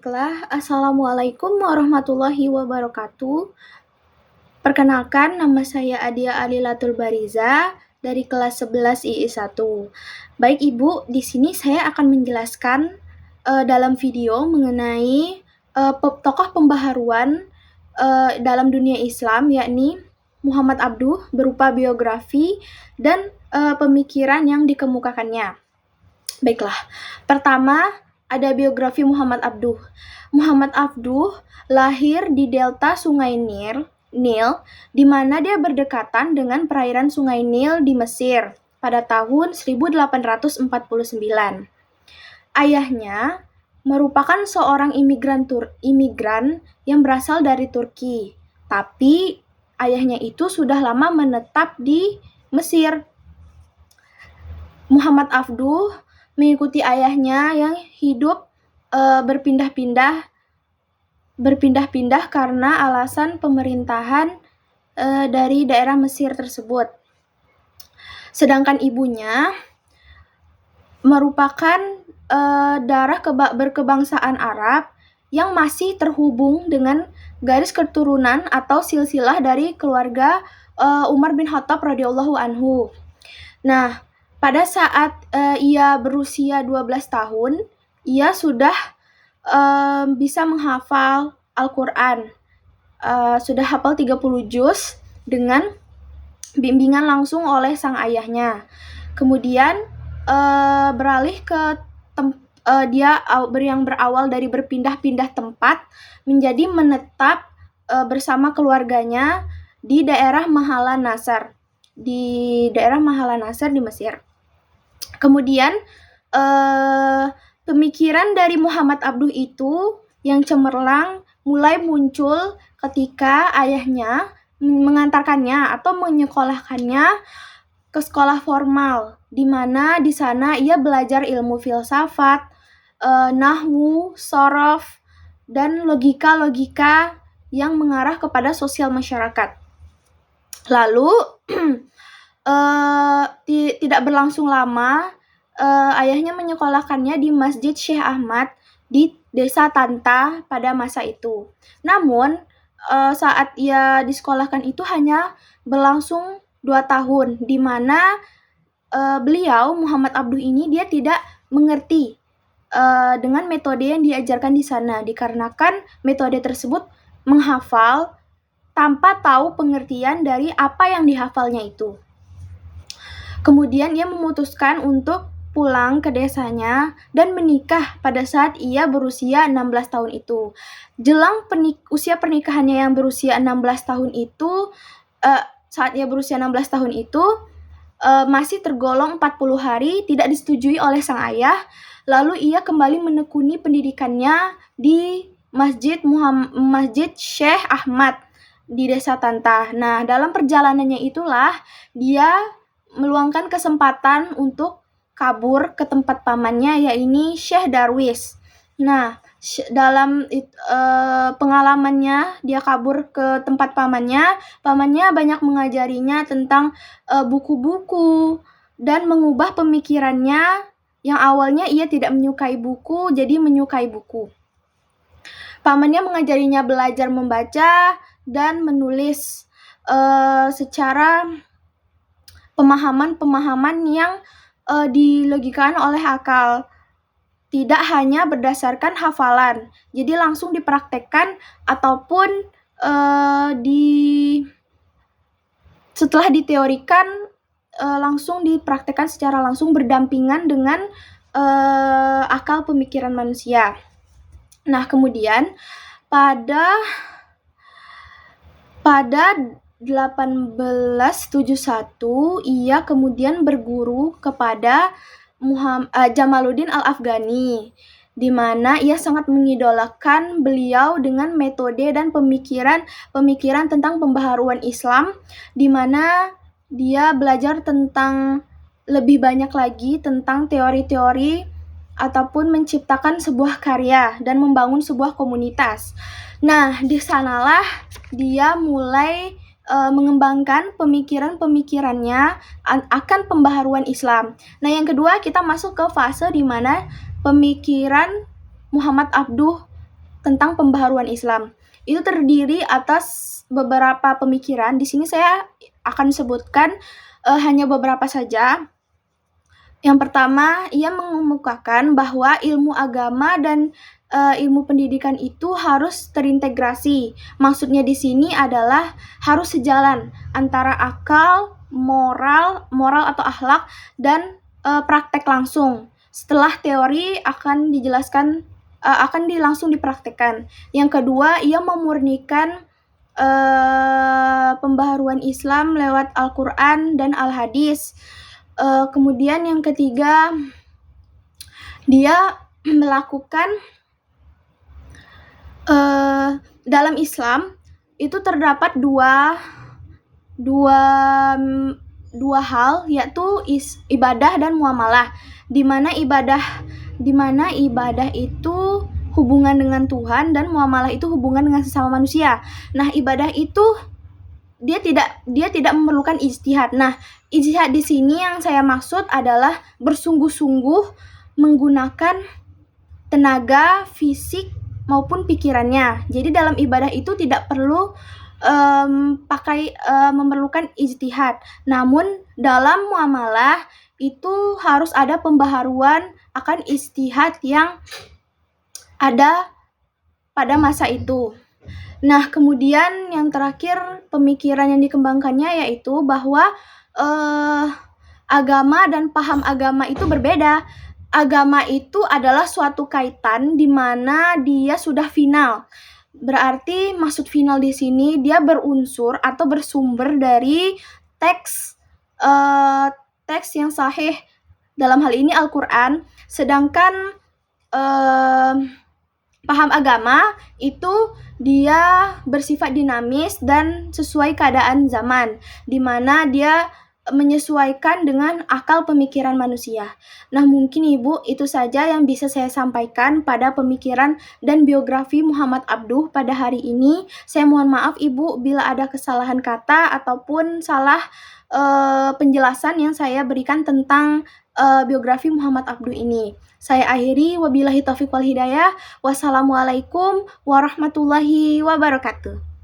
Baiklah, Assalamualaikum warahmatullahi wabarakatuh. Perkenalkan, nama saya Adia Alilatul Bariza dari kelas 11 II1. Baik Ibu, di sini saya akan menjelaskan dalam video mengenai tokoh pembaharuan dalam dunia Islam, yakni Muhammad Abduh berupa biografi dan pemikiran yang dikemukakannya. Baiklah, pertama ada biografi Muhammad Abduh. Muhammad Abduh lahir di delta Sungai Nil, di mana dia berdekatan dengan perairan Sungai Nil di Mesir pada tahun 1849. Ayahnya merupakan seorang imigran yang berasal dari Turki, tapi ayahnya itu sudah lama menetap di Mesir. Muhammad Abduh mengikuti ayahnya yang hidup berpindah-pindah karena alasan pemerintahan dari daerah Mesir tersebut. Sedangkan ibunya merupakan darah berkebangsaan Arab yang masih terhubung dengan garis keturunan atau silsilah dari keluarga Umar bin Khattab radhiyallahu anhu. Nah, pada saat ia berusia 12 tahun, ia sudah bisa menghafal Al-Quran. Sudah hafal 30 juz dengan bimbingan langsung oleh sang ayahnya. Kemudian beralih ke dia yang berawal dari berpindah-pindah tempat menjadi menetap bersama keluarganya di daerah Mahala Nasr di Mesir. Kemudian pemikiran dari Muhammad Abduh itu yang cemerlang mulai muncul ketika ayahnya mengantarkannya atau menyekolahkannya ke sekolah formal, di mana di sana ia belajar ilmu filsafat, nahwu, shorof, dan logika-logika yang mengarah kepada sosial masyarakat. Lalu tidak berlangsung lama, ayahnya menyekolahkannya di Masjid Syekh Ahmad di Desa Tanta pada masa itu. Namun saat ia disekolahkan itu hanya berlangsung 2 tahun, di mana beliau Muhammad Abduh ini dia tidak mengerti dengan metode yang diajarkan di sana, dikarenakan metode tersebut menghafal tanpa tahu pengertian dari apa yang dihafalnya itu. Kemudian ia memutuskan untuk pulang ke desanya dan menikah pada saat ia berusia 16 tahun itu. Jelang usia pernikahannya yang berusia 16 tahun itu, saat ia berusia 16 tahun itu, masih tergolong 40 hari tidak disetujui oleh sang ayah. Lalu ia kembali menekuni pendidikannya di Masjid Syekh Ahmad di Desa Tantah. Nah, dalam perjalanannya itulah dia meluangkan kesempatan untuk kabur ke tempat pamannya, yaitu Syekh Darwis. Nah, dalam pengalamannya dia kabur ke tempat pamannya banyak mengajarinya tentang buku-buku dan mengubah pemikirannya yang awalnya ia tidak menyukai buku jadi menyukai buku. Pamannya mengajarinya belajar membaca dan menulis secara pemahaman yang dilogikakan oleh akal, tidak hanya berdasarkan hafalan, jadi langsung dipraktekkan ataupun setelah diteorikan langsung dipraktekkan secara langsung berdampingan dengan akal pemikiran manusia. Nah, kemudian pada 1871 ia kemudian berguru kepada Jamaluddin Al-Afghani, di mana ia sangat mengidolakan beliau dengan metode dan pemikiran tentang pembaharuan Islam, di mana dia belajar tentang lebih banyak lagi tentang teori-teori ataupun menciptakan sebuah karya dan membangun sebuah komunitas. Nah, di sanalah dia mulai mengembangkan pemikirannya akan pembaharuan Islam. Nah, yang kedua kita masuk ke fase di mana pemikiran Muhammad Abduh tentang pembaharuan Islam. Itu terdiri atas beberapa pemikiran. Di sini saya akan sebutkan hanya beberapa saja. Yang pertama, ia mengemukakan bahwa ilmu agama dan ilmu pendidikan itu harus terintegrasi. Maksudnya di sini adalah harus sejalan antara akal, moral atau akhlak, dan praktek langsung. Setelah teori akan dijelaskan, akan langsung dipraktekkan. Yang kedua, ia memurnikan pembaharuan Islam lewat Al-Quran dan Al-Hadis. Kemudian yang ketiga, dia melakukan dalam Islam itu terdapat dua hal, yaitu ibadah dan muamalah. Di mana ibadah itu hubungan dengan Tuhan dan muamalah itu hubungan dengan sesama manusia. Nah, ibadah itu dia tidak memerlukan ijtihad. Nah, ijtihad di sini yang saya maksud adalah bersungguh-sungguh menggunakan tenaga fisik maupun pikirannya. Jadi dalam ibadah itu tidak perlu memerlukan ijtihad. Namun dalam muamalah itu harus ada pembaharuan akan ijtihad yang ada pada masa itu. Nah, kemudian yang terakhir pemikiran yang dikembangkannya yaitu bahwa agama dan paham agama itu berbeda. Agama itu adalah suatu kaitan di mana dia sudah final. Berarti maksud final di sini dia berunsur atau bersumber dari teks yang sahih, dalam hal ini Al-Quran. Sedangkan paham agama itu dia bersifat dinamis dan sesuai keadaan zaman, di mana dia menyesuaikan dengan akal pemikiran manusia. Nah, mungkin Ibu itu saja yang bisa saya sampaikan pada pemikiran dan biografi Muhammad Abduh pada hari ini. Saya mohon maaf Ibu bila ada kesalahan kata ataupun salah penjelasan yang saya berikan tentang biografi Muhammad Abduh ini. Saya akhiri, wabillahi taufiq wal hidayah. Wassalamualaikum warahmatullahi wabarakatuh.